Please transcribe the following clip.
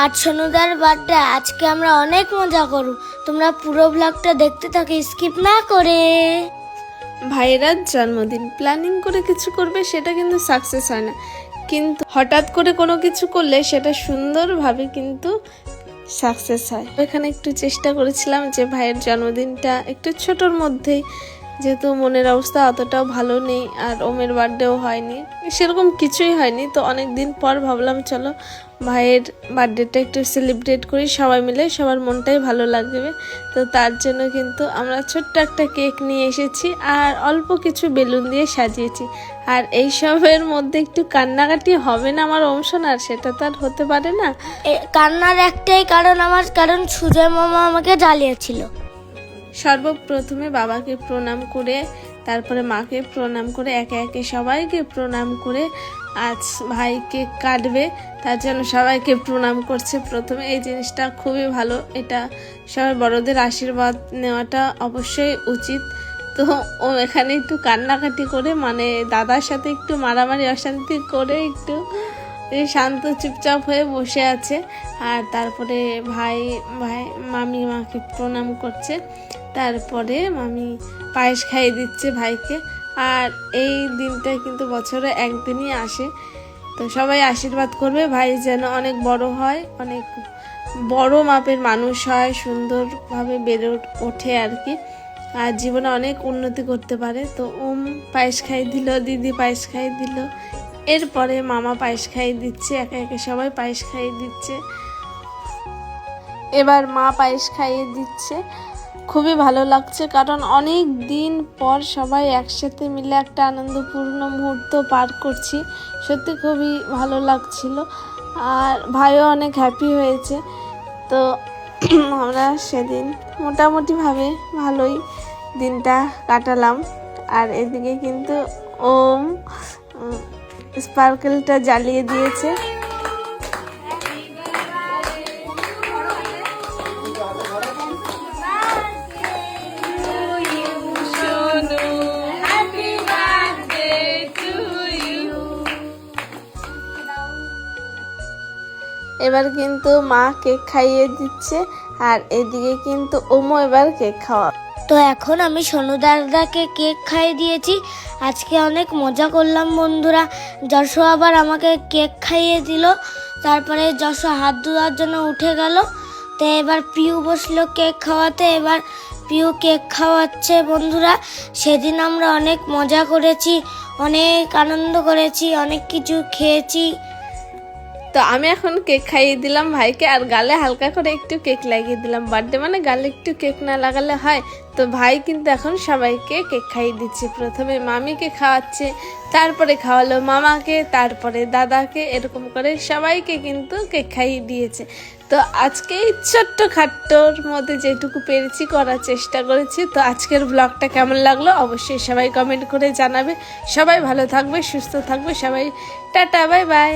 আজ সোনুদার বার্থডে, আজকে আমরা অনেক মজা করব। তোমরা পুরো ব্লগটা দেখতে থাকো স্কিপ না করে। ভাইয়ের জন্মদিন প্ল্যানিং করে কিছু করবে সেটা কিন্তু সাকসেস হয় না, কিন্তু হঠাৎ করে কোনো কিছু করলে সেটা সুন্দরভাবে কিন্তু সাকসেস হয়। এখানে একটু চেষ্টা করেছিলাম যে ভাইয়ের জন্মদিনটা একটু ছোটোর মধ্যেই, যেহেতু মনের অবস্থা অতটাও ভালো নেই আর ওমের বার্থডেও হয়নি, সেরকম কিছুই হয়নি। তো অনেক দিন পর ভাবলাম চলো ভাইয়ের বার্থডেটা একটু সেলিব্রেট করি সবাই মিলে, সবার মনটাই ভালো লাগবে। তো তার জন্য কিন্তু আমরা ছোট্ট একটা কেক নিয়ে এসেছি আর অল্প কিছু বেলুন দিয়ে সাজিয়েছি। আর এইসবের মধ্যে একটু কান্নাকাটি হবে না আমার ওমসোনার? সেটা তো আর হতে পারে না। কান্নার একটাই কারণ সুজয় মামা আমাকে জ্বালিয়েছিল। সর্বপ্রথমে বাবাকে প্রণাম করে, তারপরে মাকে প্রণাম করে, একে একে সবাইকে প্রণাম করে আজ ভাইকে কাটবে, তার জন্য সবাইকে প্রণাম করছে প্রথমে। এই জিনিসটা খুবই ভালো, এটা সবাই বড়দের আশীর্বাদ নেওয়াটা অবশ্যই উচিত। তো ও এখানে একটু কান্নাকাটি করে, মানে দাদার সাথে একটু মারামারি অশান্তি করে একটু শান্ত চুপচাপ হয়ে বসে আছে। আর তারপরে ভাই মামি মাকে প্রণাম করছে, তারপরে মামি পায়েস খাইয়ে দিচ্ছে ভাইকে। আর এই দিনটা কিন্তু বছরে একদিনই আসে, তো সবাই আশীর্বাদ করবে ভাই যেন অনেক বড় হয়, অনেক বড় মাপের মানুষ হয়, সুন্দরভাবে বেড়ে ওঠে আর কি, আর জীবনে অনেক উন্নতি করতে পারে। তো ওম পায়েস খাইয়ে দিল, দিদি পায়েস খাইয়ে দিল, এরপরে মামা পায়েস খাইয়ে দিচ্ছে, একে একে সবাই পায়েস খাইয়ে দিচ্ছে। এবার মা পায়েস খাইয়ে দিচ্ছে। খুবই ভালো লাগছে, কারণ অনেক দিন পর সবাই একসাথে মিলে একটা আনন্দপূর্ণ মুহূর্ত পার করছি। সত্যি খুবই ভালো লাগছিল, আর ভাইও অনেক হ্যাপি হয়েছে। তো আমরা সেদিন মোটামুটিভাবে ভালোই দিনটা কাটালাম। আর এদিকে কিন্তু ওম স্পার্কেলটা জ্বালিয়ে দিয়েছে। এবার কিন্তু মা কেক খাইয়ে দিচ্ছে, আর এদিকে কিন্তু ওমো এবার কেক খাওয়া। তো এখন আমি সোনুদাদাকে কেক খাইয়ে দিয়েছি। আজকে অনেক মজা করলাম বন্ধুরা। যশো আবার আমাকে কেক খাইয়ে দিল, তারপরে যশো হাত ধোয়ার জন্য উঠে গেল। তো এবার পিউ বসলো কেক খাওয়াতে, এবার পিউ কেক খাওয়াচ্ছে বন্ধুরা। সেদিন আমরা অনেক মজা করেছি, অনেক আনন্দ করেছি, অনেক কিছু খেয়েছি। তো আমি এখন কেক খাইয়ে দিলাম ভাইকে, আর গালে হালকা করে একটু কেক লাগিয়ে দিলাম। বার্থডে মানে গালে একটু কেক না লাগালে হয়? তো ভাই কিন্তু এখন সবাইকে কেক খাইয়ে দিচ্ছে। প্রথমে মামিকে খাওয়াচ্ছে, তারপরে খাওয়ালো মামাকে, তারপরে দাদাকে, এরকম করে সবাইকে কিন্তু কেক খাইয়ে দিয়েছে। তো আজকে এই ছোট্ট খাট্টোর মধ্যে যেটুকু পেরেছি করার চেষ্টা করেছি। তো আজকের ব্লগটা কেমন লাগলো অবশ্যই সবাই কমেন্ট করে জানাবে। সবাই ভালো থাকবে, সুস্থ থাকবে সবাই। Tata, bye bye.